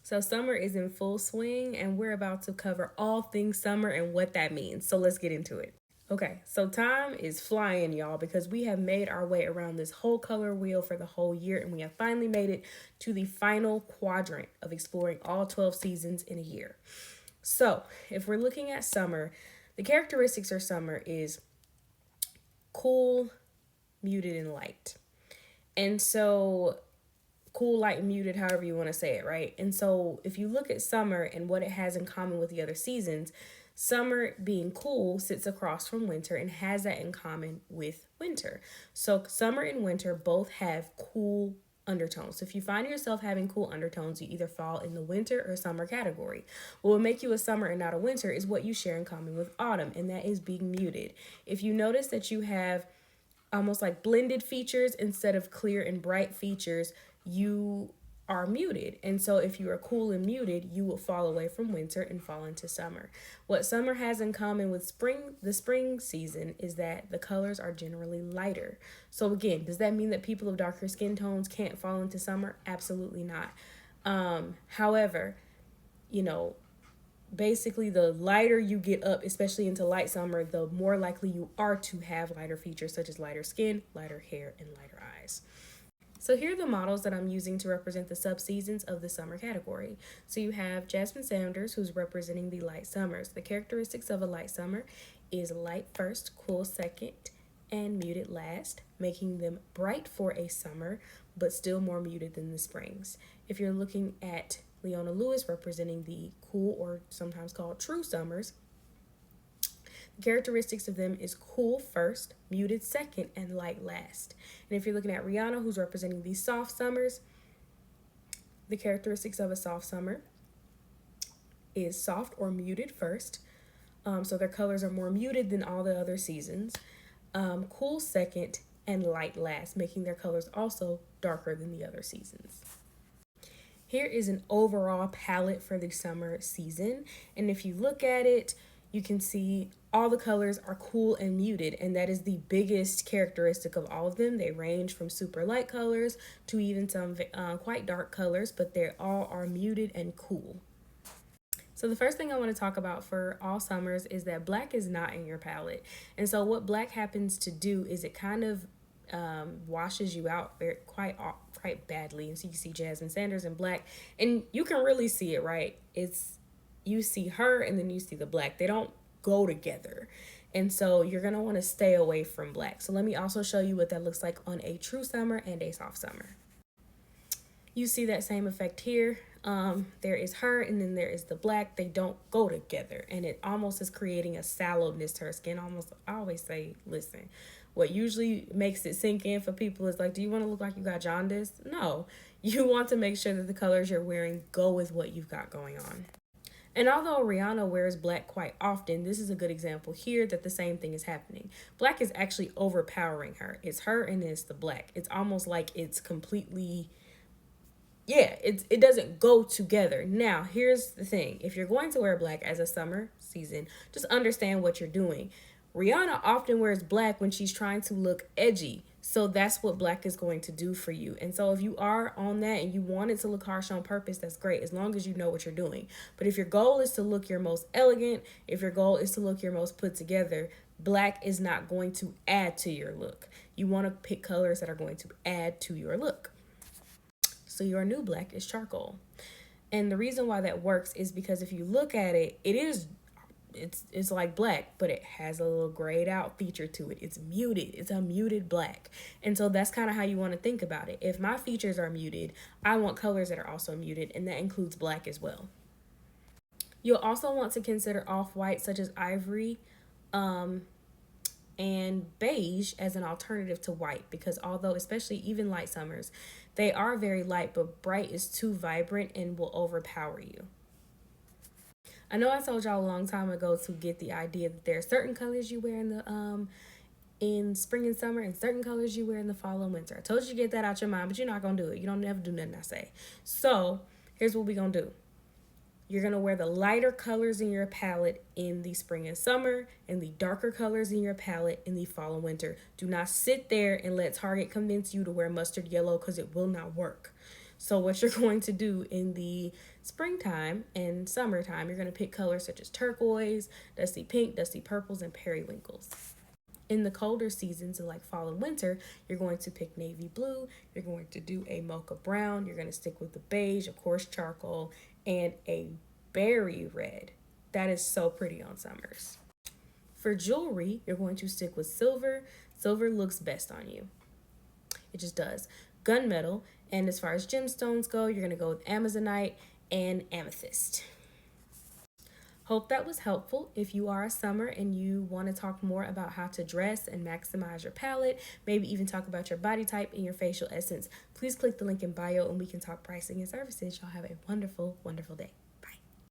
So summer is in full swing and we're about to cover all things summer and what that means. So let's get into it. Okay, so time is flying, y'all, because we have made our way around this whole color wheel for the whole year and we have finally made it to the final quadrant of exploring all 12 seasons in a year. So, if we're looking at summer, the characteristics of summer is cool, muted, and light. And so cool, light, muted, however you want to say it, right? And so if you look at summer and what it has in common with the other seasons, summer being cool sits across from winter and has that in common with winter. So summer and winter both have cool undertones. So if you find yourself having cool undertones, you either fall in the winter or summer category. What will make you a summer and not a winter is what you share in common with autumn, and that is being muted. If you notice that you have almost like blended features instead of clear and bright features, you are muted. And so if you are cool and muted, you will fall away from winter and fall into summer. What summer has in common with the spring season, is that the colors are generally lighter. So again, does that mean that people of darker skin tones can't fall into summer? Absolutely not. However, you know, basically the lighter you get up, especially into light summer, the more likely you are to have lighter features such as lighter skin, lighter hair, and lighter eyes. So here are the models that I'm using to represent the sub-seasons of the summer category. So you have Jasmine Sanders, who's representing the light summers. The characteristics of a light summer is light first, cool second, and muted last, making them bright for a summer, but still more muted than the springs. If you're looking at Leona Lewis representing the cool, or sometimes called true summers, the characteristics of them is cool first, muted second, and light last. And if you're looking at Rihanna, who's representing the soft summers, the characteristics of a soft summer is soft or muted first. So their colors are more muted than all the other seasons. Cool second, and light last, making their colors also darker than the other seasons. Here is an overall palette for the summer season. And if you look at it, you can see all the colors are cool and muted, and that is the biggest characteristic of all of them. They range from super light colors to even some quite dark colors, but they all are muted and cool. So the first thing I want to talk about for all summers is that black is not in your palette. And so what black happens to do is it kind of washes you out quite badly. And so you see Jasmine Sanders in black, and you can really see it, right? You see her and then you see the black. They don't go together. And so you're going to want to stay away from black. So let me also show you what that looks like on a true summer and a soft summer. You see that same effect here. There is her and then there is the black. They don't go together, and it almost is creating a sallowness to her skin. Almost, I always say, listen, what usually makes it sink in for people is like, do you want to look like you got jaundice? No, you want to make sure that the colors you're wearing go with what you've got going on. And although Rihanna wears black quite often, this is a good example here that the same thing is happening. Black is actually overpowering her. It's her and it's the black. It's almost like it's completely, it doesn't go together. Now, here's the thing. If you're going to wear black as a summer season, just understand what you're doing. Rihanna often wears black when she's trying to look edgy. So that's what black is going to do for you. And so if you are on that and you want it to look harsh on purpose, that's great, as long as you know what you're doing. But if your goal is to look your most elegant, if your goal is to look your most put together, black is not going to add to your look. You want to pick colors that are going to add to your look. So your new black is charcoal. And the reason why that works is because if you look at it, it's like black, but it has a little grayed out feature to it. It's muted. It's a muted black. And so that's kind of how you want to think about it. If my features are muted, I want colors that are also muted, and that includes black as well. You'll also want to consider off-white such as ivory and beige as an alternative to white, because although especially even light summers, they are very light, but bright is too vibrant and will overpower you. I know I told y'all a long time ago to get the idea that there are certain colors you wear in spring and summer and certain colors you wear in the fall and winter. I told you to get that out your mind, but you're not going to do it. You don't never do nothing I say. So here's what we're going to do. You're going to wear the lighter colors in your palette in the spring and summer and the darker colors in your palette in the fall and winter. Do not sit there and let Target convince you to wear mustard yellow, because it will not work. So what you're going to do in the springtime and summertime, you're going to pick colors such as turquoise, dusty pink, dusty purples, and periwinkles. In the colder seasons like fall and winter, you're going to pick navy blue, you're going to do a mocha brown, you're going to stick with the beige, of course, charcoal, and a berry red. That is so pretty on summers. For jewelry, you're going to stick with silver. Silver looks best on you. It just does. Gunmetal, and as far as gemstones go, you're going to go with amazonite and amethyst. Hope that was helpful. If you are a summer and you want to talk more about how to dress and maximize your palette, maybe even talk about your body type and your facial essence, please click the link in bio and we can talk pricing and services. Y'all have a wonderful, wonderful day.